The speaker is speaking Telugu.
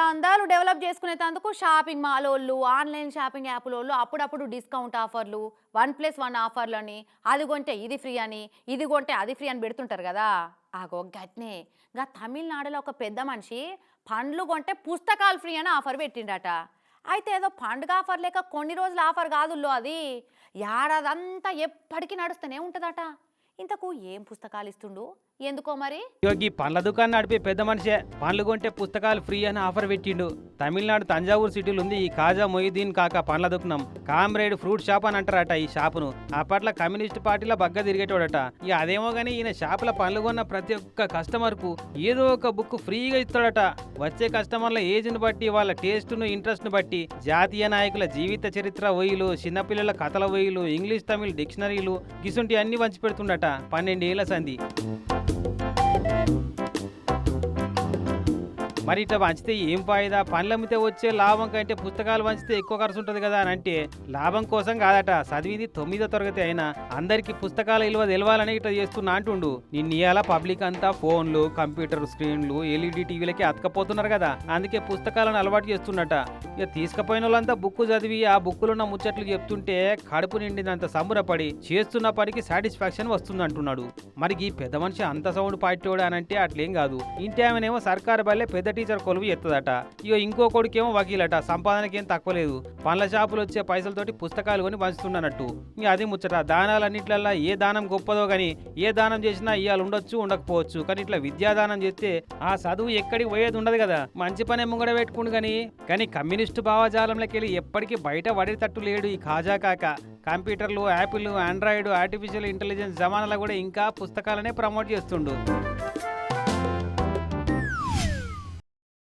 దందాలు డెవలప్ చేసుకునేటందుకు షాపింగ్ మాలోళ్ళు, ఆన్‌లైన్ షాపింగ్ యాపులోళ్ళు అప్పుడప్పుడు డిస్కౌంట్ ఆఫర్‌లు, 1+1 ఆఫర్‌లని, అది కొంటే ఇది ఫ్రీ అని, ఇది కొంటే అది ఫ్రీ అని పెడుతుంటారు గదా! అగో గట్నే తమిళనాడులో ఒక పెద్ద మనిషి పండ్లు కొంటే పుస్తకాలు ఫ్రీ అని ఆఫర్ పెట్టిండట. అయితే ఏదో పండుగ ఆఫర్ లేక కొన్ని రోజుల ఆఫర్ కాదుల్లో అది. ఏడాదంతా ఎప్పటికీ నడుస్తూనే ఉంటదట. ఇంతకు ఏం పుస్తకాలు ఇస్తుండు? ఎందుకో మరి? ఈ పండ్ల దుకాణం నడిపే పెద్ద మనిషే పండ్లు కొంటే పుస్తకాలు ఫ్రీ అని ఆఫర్ పెట్టిండు. తమిళనాడు తంజావూరు సిటీలో ఉంది ఈ కాజా మొయిదీన్ కాక పండ్ల దుకాణం. కామ్రేడ్ ఫ్రూట్ షాప్ అని అంటారట ఈ షాపును. అప్పట్లో కమ్యూనిస్ట్ పార్టీలో బగ్గ తిరిగేటోడట. ఇక అదేమో గానీ ఈయన షాపుల పండ్లు కొన్న ప్రతి ఒక్క కస్టమర్ కు ఏదో ఒక బుక్ ఫ్రీగా ఇస్తాడట. వచ్చే కస్టమర్ల ఏజ్ ను బట్టి, వాళ్ళ టేస్ట్ ను, ఇంట్రెస్ట్ ను బట్టి జాతీయ నాయకుల జీవిత చరిత్ర వయ్యిలు, చిన్నపిల్లల కథల వయ్యిలు, ఇంగ్లీష్ తమిళ్ డిక్షనరీలు గిసుంటి అన్ని పంచి పెడుతుండట 12 ఏళ్ల సంధి. మరి ఇట్లా పంచితే ఏం ఫాయిదా? పండ్లు అమ్మితే వచ్చే లాభం కంటే పుస్తకాలు పంచితే ఎక్కువ ఖర్చు ఉంటుంది కదా అని అంటే లాభం కోసం కాదట. చదివింది 9వ తరగతి అయినా అందరికి పుస్తకాల విలువ తెలవాలని ఇట్లా చేస్తున్నా అంటుండు. నిన్న పబ్లిక్ అంతా ఫోన్లు, కంప్యూటర్ స్క్రీన్లు, ఎల్ఈడి టీవీలకి అతకపోతున్నారు కదా, అందుకే పుస్తకాలను అలవాటు చేస్తున్నట. ఇక తీసుకుపోయిన వాళ్ళంతా బుక్ చదివి ఆ బుక్కులో ఉన్న ముచ్చట్లు చెప్తుంటే కడుపు నిండినంత సంబరపడి చేస్తున్న పనికి సాటిస్ఫాక్షన్ వస్తుంది అంటున్నాడు. మరి ఈ పెద్ద మనిషి అంత సౌండ్ పాటోడు అని అంటే అట్లేం కాదు. ఇంటి ఆమెనేమో సర్కారు బల్లే పెద్ద టీచర్ కొలువు ఎత్తదట. ఇక ఇంకో కొడుకేమో వకీలట. సంపాదనకేం తక్కువ లేదు. పండ్ల షాపులు వచ్చే పైసలతోటి పుస్తకాలు కొని పంచుతున్నట్టు. ఇక అది ముచ్చట. దానాలన్నిట్లల్లా ఏ దానం గొప్పదో గాని ఏ దానం చేసినా ఇవాళ ఉండొచ్చు, ఉండకపోవచ్చు. కానీ ఇట్లా విద్యాదానం చేస్తే ఆ చదువు ఎక్కడికి పోయేది ఉండదు కదా. మంచి పని ముంగడ పెట్టుకుండు కానీ కమ్యూనిస్టు భావజాలంలోకి వెళ్ళి ఎప్పటికీ బయట పడేటట్టు లేడు ఈ ఖాజా కాక. కంప్యూటర్లు, యాపిల్, ఆండ్రాయిడ్, ఆర్టిఫిషియల్ ఇంటెలిజెన్స్ జమానాలో కూడా ఇంకా పుస్తకాలనే ప్రమోట్ చేస్తుండు.